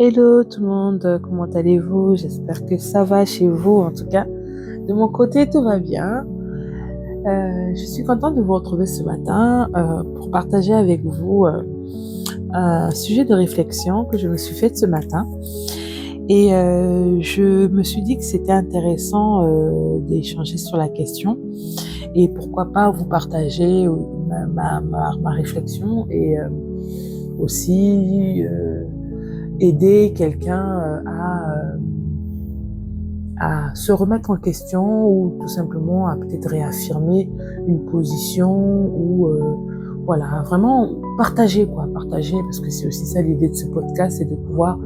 Hello tout le monde, comment allez-vous? J'espère que ça va chez vous. En tout cas, de mon côté, tout va bien. Je suis contente de vous retrouver ce matin pour partager avec vous un sujet de réflexion que je me suis faite ce matin. Et je me suis dit que c'était intéressant d'échanger sur la question et pourquoi pas vous partager ma réflexion et aussi aider quelqu'un à se remettre en question ou tout simplement à peut-être réaffirmer une position ou voilà, vraiment partager parce que c'est aussi ça l'idée de ce podcast, c'est de pouvoir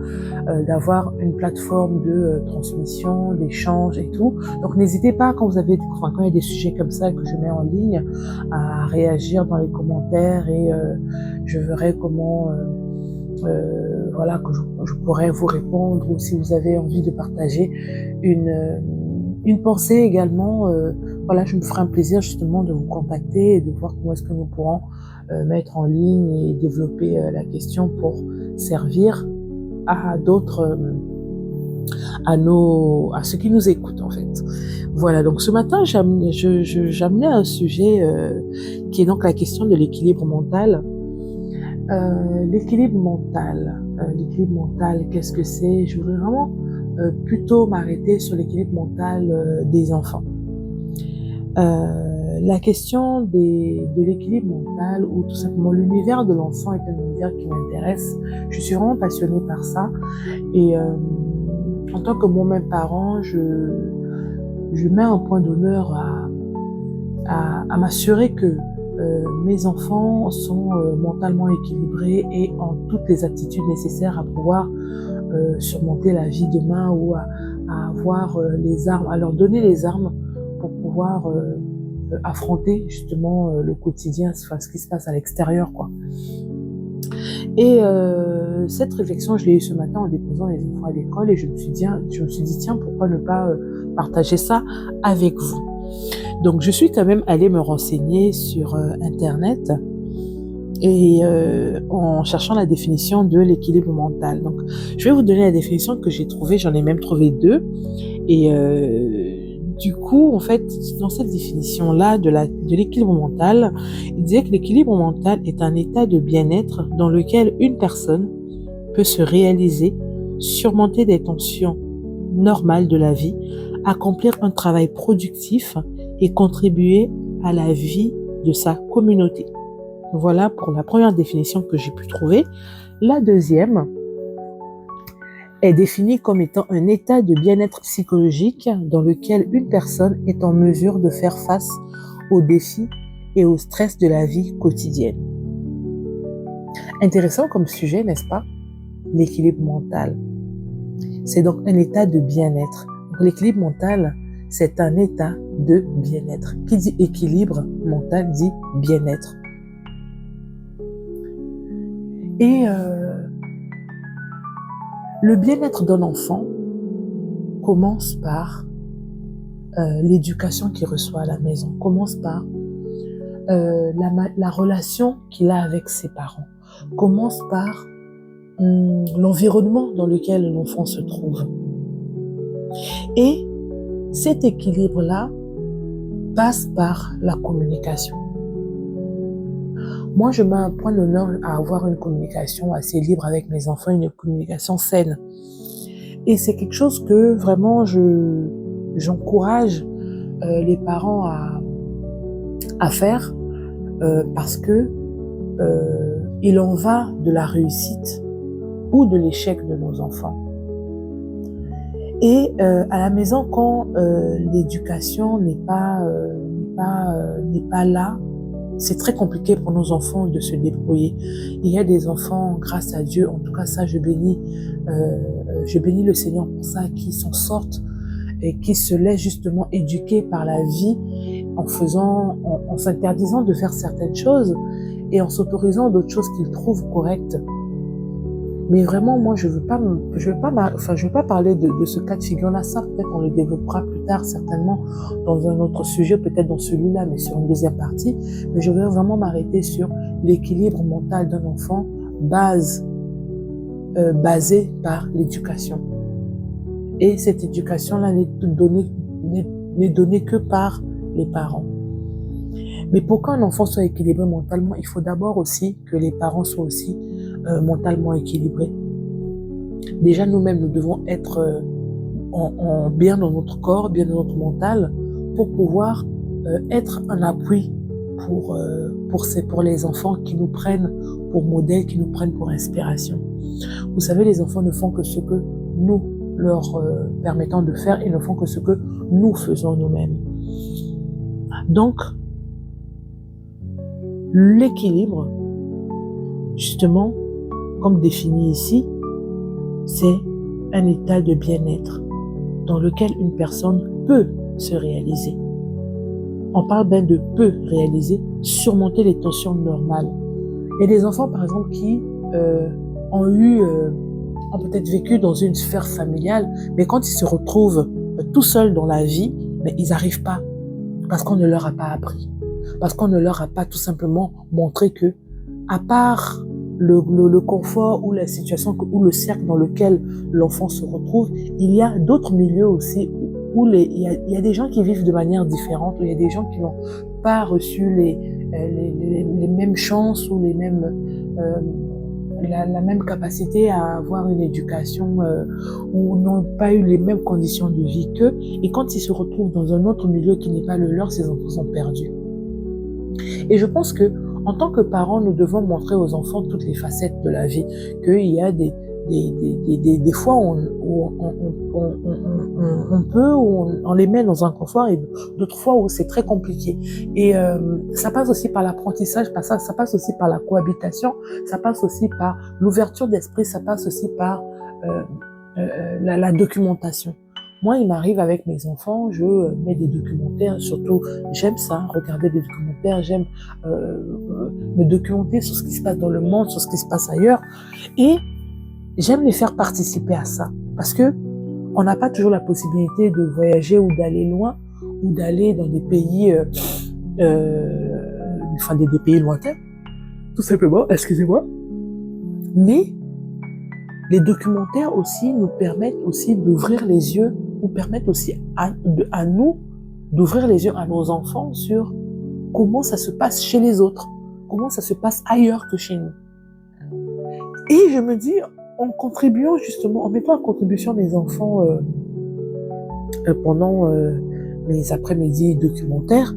d'avoir une plateforme de transmission, d'échange et tout. Donc n'hésitez pas quand il y a des sujets comme ça que je mets en ligne à réagir dans les commentaires et je verrai comment voilà, que je pourrais vous répondre ou si vous avez envie de partager une pensée également, voilà, je me ferai un plaisir justement de vous contacter et de voir comment est-ce que nous pourrons mettre en ligne et développer la question pour servir à d'autres, à ceux qui nous écoutent en fait. Voilà, donc ce matin j'amenais un sujet qui est donc la question de l'équilibre mental. L'équilibre mental, qu'est-ce que c'est? Je voudrais vraiment plutôt m'arrêter sur l'équilibre mental des enfants. La question de l'équilibre mental ou tout simplement l'univers de l'enfant est un univers qui m'intéresse. Je suis vraiment passionnée par ça et en tant que moi-même parent, je mets un point d'honneur à m'assurer que mes enfants sont mentalement équilibrés et ont toutes les aptitudes nécessaires à pouvoir surmonter la vie demain ou à avoir les armes, à leur donner les armes pour pouvoir affronter justement le quotidien, enfin, ce qui se passe à l'extérieur, quoi. Et cette réflexion, je l'ai eue ce matin en déposant les enfants à l'école et je me suis dit tiens, pourquoi ne pas partager ça avec vous. Donc, je suis quand même allée me renseigner sur Internet et en cherchant la définition de l'équilibre mental. Donc, je vais vous donner la définition que j'ai trouvée. J'en ai même trouvé deux. Et du coup, en fait, dans cette définition-là de l'équilibre mental, il disait que l'équilibre mental est un état de bien-être dans lequel une personne peut se réaliser, surmonter des tensions normales de la vie, accomplir un travail productif et contribuer à la vie de sa communauté. Voilà pour la première définition que j'ai pu trouver. La deuxième est définie comme étant un état de bien-être psychologique dans lequel une personne est en mesure de faire face aux défis et au stress de la vie quotidienne. Intéressant comme sujet, n'est-ce pas? L'équilibre mental. C'est donc un état de bien-être. L'équilibre mental, c'est un état de bien-être. Qui dit équilibre mental dit bien-être. Et le bien-être d'un enfant commence par l'éducation qu'il reçoit à la maison, commence par la relation qu'il a avec ses parents, commence par l'environnement dans lequel l'enfant se trouve. Et cet équilibre-là passe par la communication. Moi, je mets un point d'honneur à avoir une communication assez libre avec mes enfants, une communication saine. Et c'est quelque chose que vraiment j'encourage les parents à faire parce que il en va de la réussite ou de l'échec de nos enfants. Et à la maison, quand l'éducation n'est pas là, c'est très compliqué pour nos enfants de se débrouiller. Il y a des enfants, grâce à Dieu, en tout cas ça, je bénis le Seigneur pour ça, qui s'en sortent et qui se laissent justement éduquer par la vie en s'interdisant de faire certaines choses et en s'autorisant d'autres choses qu'ils trouvent correctes. Mais vraiment, moi, je veux pas parler de ce cas de figure-là. Ça, peut-être on le développera plus tard, certainement, dans un autre sujet, peut-être dans celui-là, mais sur une deuxième partie. Mais je veux vraiment m'arrêter sur l'équilibre mental d'un enfant, base basée par l'éducation. Et cette éducation-là n'est donnée que par les parents. Mais pour qu'un enfant soit équilibré mentalement, il faut d'abord aussi que les parents soient aussi mentalement équilibrés. Déjà, nous-mêmes, nous devons être bien dans notre corps, bien dans notre mental, pour pouvoir être un appui pour les enfants qui nous prennent pour modèle, qui nous prennent pour inspiration. Vous savez, les enfants ne font que ce que nous leur permettons de faire et ne font que ce que nous faisons nous-mêmes. Donc, l'équilibre, justement, comme défini ici, c'est un état de bien-être dans lequel une personne peut se réaliser. On parle bien de peut réaliser, surmonter les tensions normales. Il y a des enfants, par exemple, qui ont peut-être vécu dans une sphère familiale, mais quand ils se retrouvent tout seuls dans la vie, mais ils n'arrivent pas parce qu'on ne leur a pas appris, parce qu'on ne leur a pas tout simplement montré que, à part le confort ou la situation ou le cercle dans lequel l'enfant se retrouve, il y a d'autres milieux aussi où il y a des gens qui vivent de manière différente, où il y a des gens qui n'ont pas reçu les mêmes chances ou la même capacité à avoir une éducation ou n'ont pas eu les mêmes conditions de vie qu'eux. Et quand ils se retrouvent dans un autre milieu qui n'est pas le leur, ces enfants sont perdus. Et je pense que en tant que parents, nous devons montrer aux enfants toutes les facettes de la vie, qu'il y a des fois où on les met dans un confort et d'autres fois où c'est très compliqué. Et ça passe aussi par l'apprentissage, ça passe aussi par la cohabitation, ça passe aussi par l'ouverture d'esprit, ça passe aussi par la documentation. Moi, il m'arrive avec mes enfants, je mets des documentaires, surtout j'aime ça, regarder des documentaires, j'aime me documenter sur ce qui se passe dans le monde, sur ce qui se passe ailleurs, et j'aime les faire participer à ça, parce que on n'a pas toujours la possibilité de voyager ou d'aller loin, ou d'aller dans des pays, des pays lointains, tout simplement, excusez-moi, mais les documentaires aussi nous permettent aussi d'ouvrir les yeux, ou permettent aussi à nous d'ouvrir les yeux à nos enfants sur comment ça se passe chez les autres, comment ça se passe ailleurs que chez nous. Et je me dis, en contribuant justement, en mettant en contribution mes enfants pendant mes après-midi documentaires,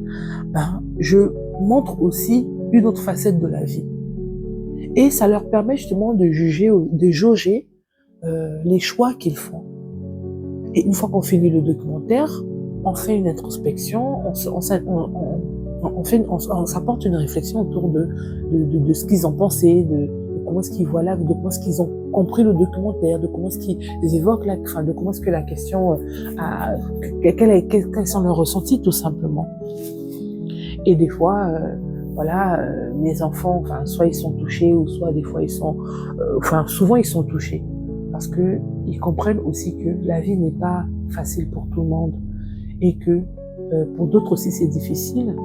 je montre aussi une autre facette de la vie. Et ça leur permet justement de jauger les choix qu'ils font. Et une fois qu'on finit le documentaire, on fait une introspection, on s'apporte une réflexion autour de ce qu'ils ont pensé, de comment est-ce qu'ils voient là, de comment est-ce qu'ils ont compris le documentaire, de comment est-ce qu'ils évoquent de comment est-ce que la question, quels sont leurs ressentis tout simplement. Et des fois, mes enfants, soit ils sont touchés, ou soit des fois souvent ils sont touchés. Parce que ils comprennent aussi que la vie n'est pas facile pour tout le monde et que pour d'autres aussi c'est difficile.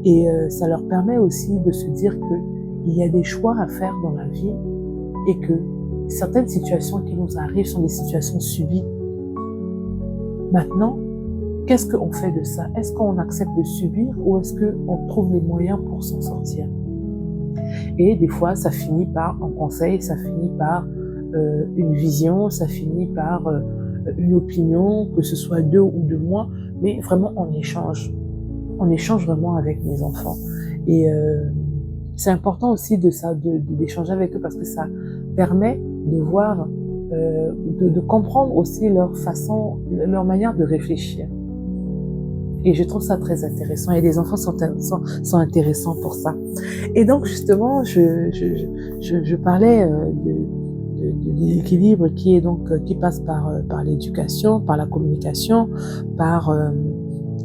Et ça leur permet aussi de se dire qu'il y a des choix à faire dans la vie et que certaines situations qui nous arrivent sont des situations subies. Maintenant, qu'est-ce qu'on fait de ça? Est-ce qu'on accepte de subir ou est-ce qu'on trouve les moyens pour s'en sortir? Et des fois, ça finit par un conseil, ça finit par une vision, ça finit par une opinion, que ce soit d'eux ou de moi, mais vraiment on échange vraiment avec mes enfants. Et c'est important aussi d'échanger avec eux parce que ça permet de voir, de comprendre aussi leur manière de réfléchir. Et je trouve ça très intéressant. Et les enfants sont intéressants pour ça. Et donc justement, je parlais de l'équilibre qui passe par l'éducation, par la communication, par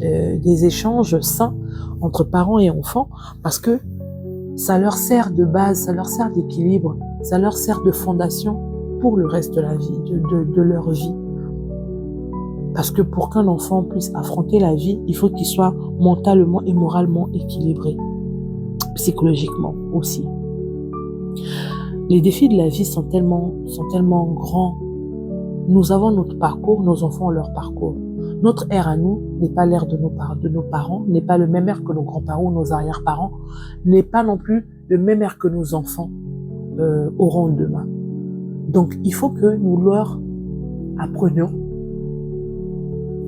des échanges sains entre parents et enfants, parce que ça leur sert de base, ça leur sert d'équilibre, ça leur sert de fondation pour le reste de la vie, de leur vie. Parce que pour qu'un enfant puisse affronter la vie, il faut qu'il soit mentalement et moralement équilibré, psychologiquement aussi. Les défis de la vie sont tellement grands. Nous avons notre parcours, nos enfants ont leur parcours. Notre ère à nous n'est pas l'ère de nos parents, n'est pas le même ère que nos grands-parents ou nos arrière-parents, n'est pas non plus le même ère que nos enfants auront demain. Donc, il faut que nous leur apprenions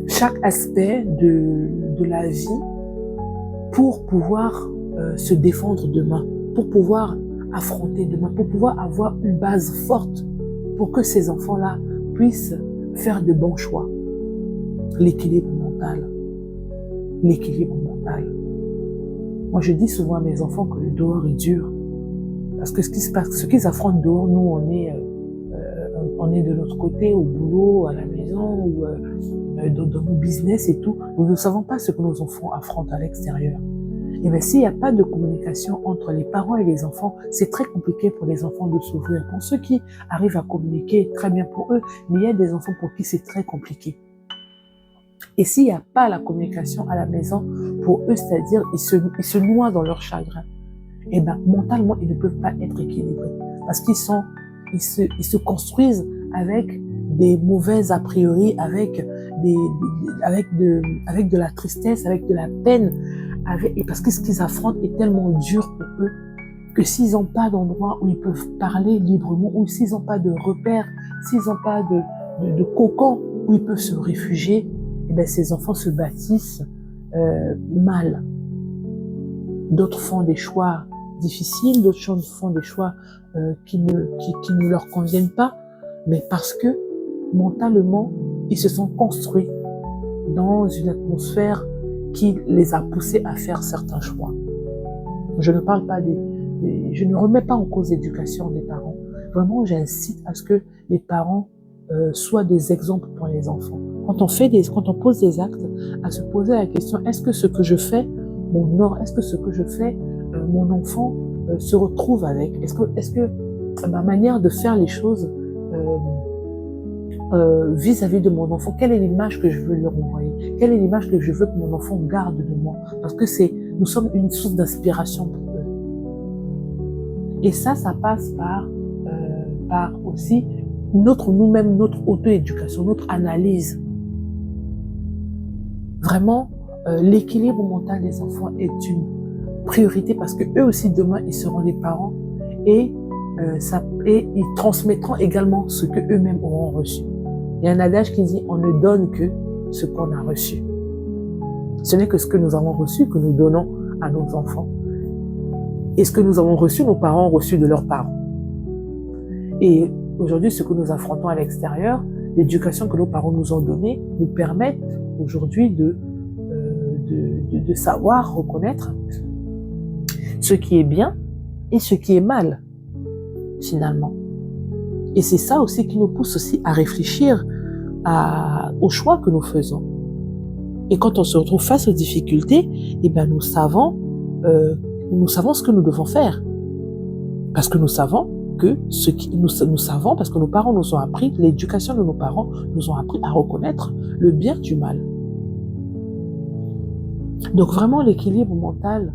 chaque aspect de la vie pour pouvoir se défendre demain, pour pouvoir affronter demain, pour pouvoir avoir une base forte pour que ces enfants-là puissent faire de bons choix. L'équilibre mental. L'équilibre mental. Moi, je dis souvent à mes enfants que le dehors est dur. Parce que ce qu'ils affrontent dehors, nous, on est de l'autre côté, au boulot, à la maison, ou dans nos business et tout. Nous ne savons pas ce que nos enfants affrontent à l'extérieur. Et bien, s'il n'y a pas de communication entre les parents et les enfants, c'est très compliqué pour les enfants de s'ouvrir. Pour ceux qui arrivent à communiquer, très bien pour eux, mais il y a des enfants pour qui c'est très compliqué. Et s'il n'y a pas la communication à la maison, pour eux, c'est-à-dire, ils se noient dans leur chagrin. Et ben, mentalement, ils ne peuvent pas être équilibrés. Parce qu'ils se construisent avec des mauvaises a priori, avec de la tristesse, avec de la peine, et parce que ce qu'ils affrontent est tellement dur pour eux que s'ils n'ont pas d'endroit où ils peuvent parler librement, ou s'ils n'ont pas de repères, s'ils n'ont pas de cocon où ils peuvent se réfugier, et ben ces enfants se bâtissent mal. D'autres font des choix difficiles, d'autres font des choix qui ne leur conviennent pas, mais parce que mentalement, ils se sont construits dans une atmosphère qui les a poussés à faire certains choix. Je ne parle pas je ne remets pas en cause l'éducation des parents. Vraiment, j'incite à ce que les parents soient des exemples pour les enfants. Quand on pose des actes, à se poser la question, est-ce que ce que je fais m'honore? Est-ce que ce que je fais, mon enfant se retrouve avec? Est-ce que ma manière de faire les choses vis-à-vis de mon enfant, quelle est l'image que je veux lui renvoyer? Quelle est l'image que je veux que mon enfant garde de moi? Parce que nous sommes une source d'inspiration pour eux. Et ça passe par aussi nous-mêmes, notre auto-éducation, notre analyse. Vraiment, l'équilibre mental des enfants est une priorité parce que eux aussi demain ils seront des parents et ils transmettront également ce que eux-mêmes auront reçu. Il y a un adage qui dit on ne donne que ce qu'on a reçu. Ce n'est que ce que nous avons reçu que nous donnons à nos enfants. Et ce que nous avons reçu, nos parents ont reçu de leurs parents. Et aujourd'hui, ce que nous affrontons à l'extérieur, l'éducation que nos parents nous ont donnée, nous permettent aujourd'hui de savoir reconnaître ce qui est bien et ce qui est mal, finalement. Et c'est ça aussi qui nous pousse aussi à réfléchir aux choix que nous faisons. Et quand on se retrouve face aux difficultés, eh ben nous savons ce que nous devons faire. Parce que nous savons nous savons, parce que nos parents nous ont appris, l'éducation de nos parents nous ont appris à reconnaître le bien du mal. Donc vraiment, l'équilibre mental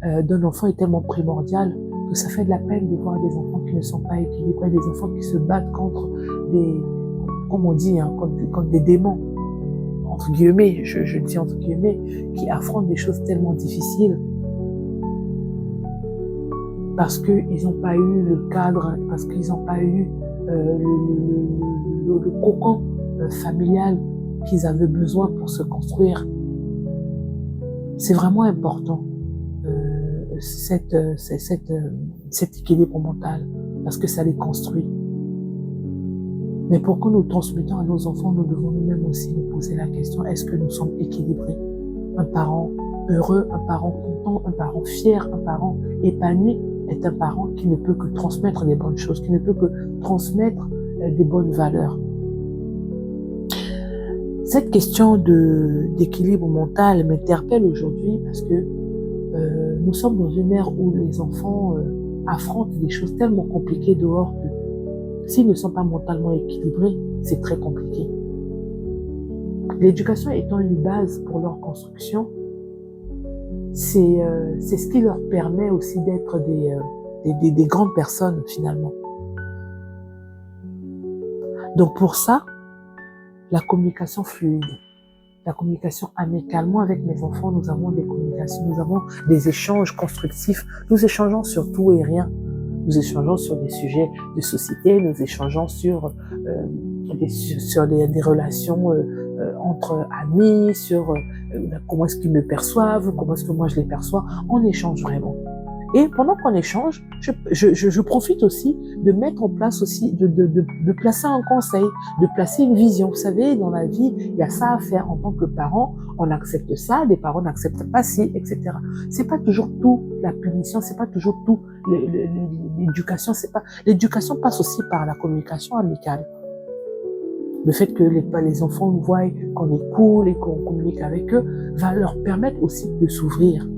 d'un enfant est tellement primordial que ça fait de la peine de voir des enfants qui ne sont pas équilibrés, des enfants qui se battent contre comme on dit, contre des démons, entre guillemets, je dis entre guillemets, qui affrontent des choses tellement difficiles parce qu'ils n'ont pas eu le cadre, parce qu'ils n'ont pas eu le cocon familial qu'ils avaient besoin pour se construire. C'est vraiment important, cet équilibre mental, parce que ça les construit. Mais pour que nous transmettons à nos enfants, nous devons nous-mêmes aussi nous poser la question, est-ce que nous sommes équilibrés? Un parent heureux, un parent content, un parent fier, un parent épanoui est un parent qui ne peut que transmettre des bonnes choses, qui ne peut que transmettre des bonnes valeurs. Cette question d'équilibre mental m'interpelle aujourd'hui parce que nous sommes dans une ère où les enfants affrontent des choses tellement compliquées dehors que s'ils ne sont pas mentalement équilibrés, c'est très compliqué. L'éducation étant une base pour leur construction, c'est ce qui leur permet aussi d'être des grandes personnes finalement. Donc pour ça, la communication fluide, la communication amicalement avec mes enfants, nous avons des communications, nous avons des échanges constructifs, nous échangeons sur tout et rien. Nous échangeons sur des sujets de société, nous échangeons sur des relations entre amis, sur comment est-ce qu'ils me perçoivent, comment est-ce que moi je les perçois. On échange vraiment. Et pendant qu'on échange, je profite aussi de mettre en place aussi, de placer un conseil, de placer une vision. Vous savez, dans la vie, il y a ça à faire en tant que parent. On accepte ça, les parents n'acceptent pas ci, etc. C'est pas toujours tout la punition, c'est pas toujours tout l'éducation. L'éducation passe aussi par la communication amicale. Le fait que les enfants nous voient, qu'on est cool et qu'on communique avec eux, va leur permettre aussi de s'ouvrir.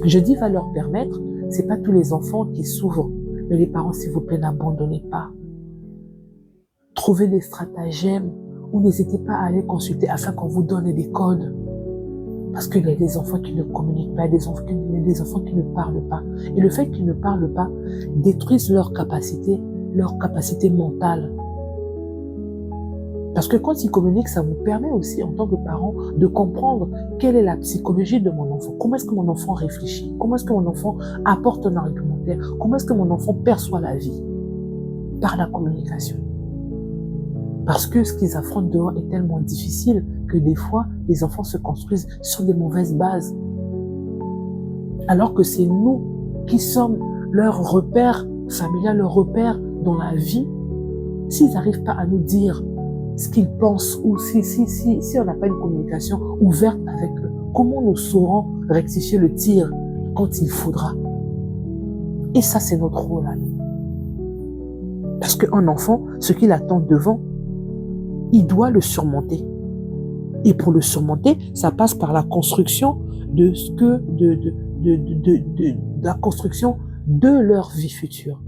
Je dis va leur permettre, c'est pas tous les enfants qui s'ouvrent. Mais les parents, s'il vous plaît, n'abandonnez pas. Trouvez des stratagèmes ou n'hésitez pas à aller consulter afin qu'on vous donne des codes. Parce qu'il y a des enfants qui ne communiquent pas, des enfants qui ne parlent pas. Et le fait qu'ils ne parlent pas détruisent leur capacité mentale. Parce que quand ils communiquent, ça vous permet aussi, en tant que parent, de comprendre quelle est la psychologie de mon enfant. Comment est-ce que mon enfant réfléchit? Comment est-ce que mon enfant apporte un argumentaire? Comment est-ce que mon enfant perçoit la vie? Par la communication. Parce que ce qu'ils affrontent dehors est tellement difficile que des fois, les enfants se construisent sur des mauvaises bases. Alors que c'est nous qui sommes leur repère familial, leur repère dans la vie. S'ils n'arrivent pas à nous dire ce qu'ils pensent ou si on n'a pas une communication ouverte avec eux, comment nous saurons rectifier le tir quand il faudra? Et ça, c'est notre rôle à nous. Parce qu'un enfant, ce qu'il attend devant, il doit le surmonter. Et pour le surmonter, ça passe par la construction la construction de leur vie future.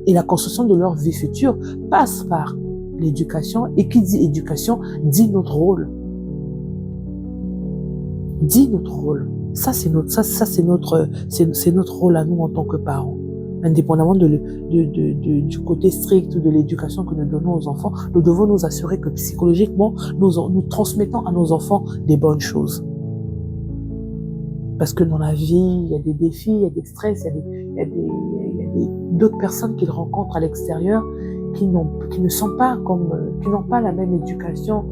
Et la construction de leur vie future passe par l'éducation, et qui dit éducation dit notre rôle. Dit notre rôle. Ça c'est notre rôle à nous en tant que parents. Indépendamment du côté strict de l'éducation que nous donnons aux enfants, nous devons nous assurer que psychologiquement, nous transmettons à nos enfants des bonnes choses. Parce que dans la vie, il y a des défis, il y a des stress, il y a d'autres personnes qu'ils rencontrent à l'extérieur qui n'ont pas la même éducation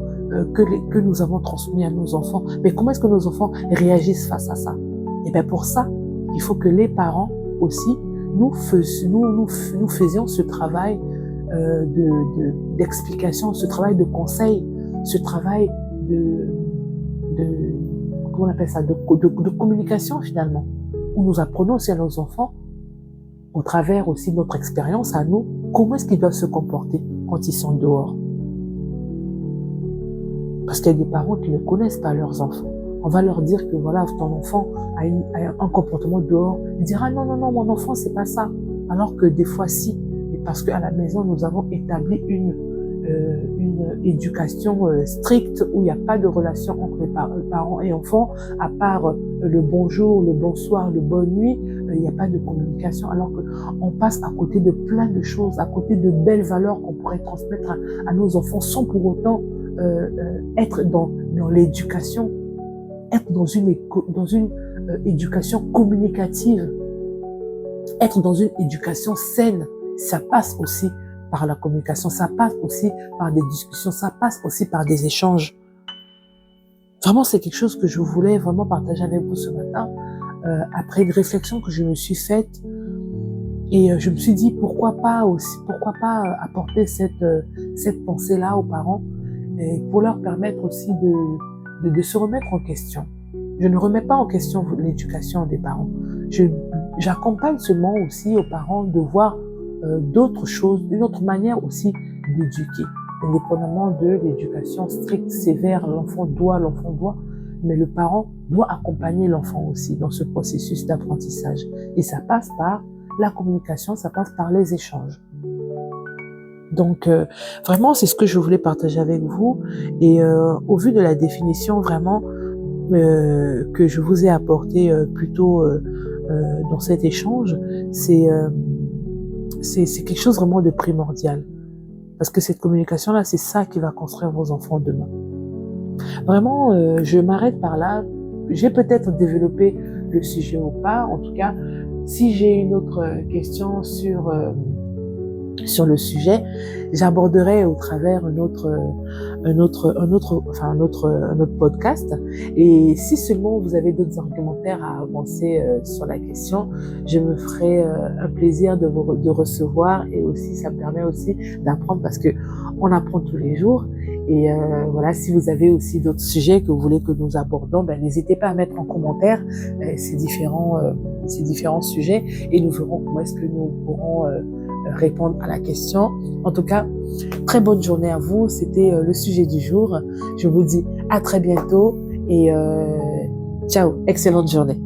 que nous avons transmis à nos enfants. Mais comment est-ce que nos enfants réagissent face à ça? Et bien pour ça, il faut que les parents aussi, nous faisions ce travail d'explication, ce travail de conseil, ce travail comment on appelle ça, de communication finalement, où nous apprenons aussi à nos enfants, au travers aussi de notre expérience à nous, comment est-ce qu'ils doivent se comporter quand ils sont dehors. Parce qu'il y a des parents qui ne connaissent pas leurs enfants. On va leur dire que voilà, ton enfant a un comportement dehors. Il dira non, mon enfant, c'est pas ça. Alors que des fois, si. Et parce qu'à la maison, nous avons établi une éducation stricte où il n'y a pas de relation entre les parents et enfants, à part le bonjour, le bonsoir, le bonne nuit, il n'y a pas de communication, alors qu'on passe à côté de plein de choses, à côté de belles valeurs qu'on pourrait transmettre à nos enfants sans pour autant être dans l'éducation, être dans une éducation communicative, être dans une éducation saine. Ça passe aussi par la communication, ça passe aussi par des discussions, ça passe aussi par des échanges. Vraiment, c'est quelque chose que je voulais vraiment partager avec vous ce matin, après une réflexion que je me suis faite, et je me suis dit pourquoi pas apporter cette pensée-là aux parents, et pour leur permettre aussi de se remettre en question. Je ne remets pas en question l'éducation des parents. J'accompagne seulement aussi aux parents de voir d'autres choses, une autre manière aussi d'éduquer, indépendamment de l'éducation stricte, sévère, l'enfant doit, mais le parent doit accompagner l'enfant aussi dans ce processus d'apprentissage. Et ça passe par la communication, ça passe par les échanges. Donc, vraiment, c'est ce que je voulais partager avec vous. Et au vu de la définition vraiment que je vous ai apportée plus tôt dans cet échange, c'est quelque chose vraiment de primordial. Parce que cette communication-là, c'est ça qui va construire vos enfants demain. Vraiment, je m'arrête par là. J'ai peut-être développé le sujet ou pas. En tout cas, si j'ai une autre question sur le sujet, j'aborderai au travers un autre podcast. Et si seulement vous avez d'autres argumentaires à avancer sur la question, je me ferai un plaisir de recevoir, et aussi ça me permet aussi d'apprendre, parce que on apprend tous les jours. Et voilà, si vous avez aussi d'autres sujets que vous voulez que nous abordons, n'hésitez pas à mettre en commentaire ces différents sujets, et nous verrons comment est-ce que nous pourrons répondre à la question. En tout cas, très bonne journée à vous. C'était le sujet du jour. Je vous dis à très bientôt et ciao, excellente journée.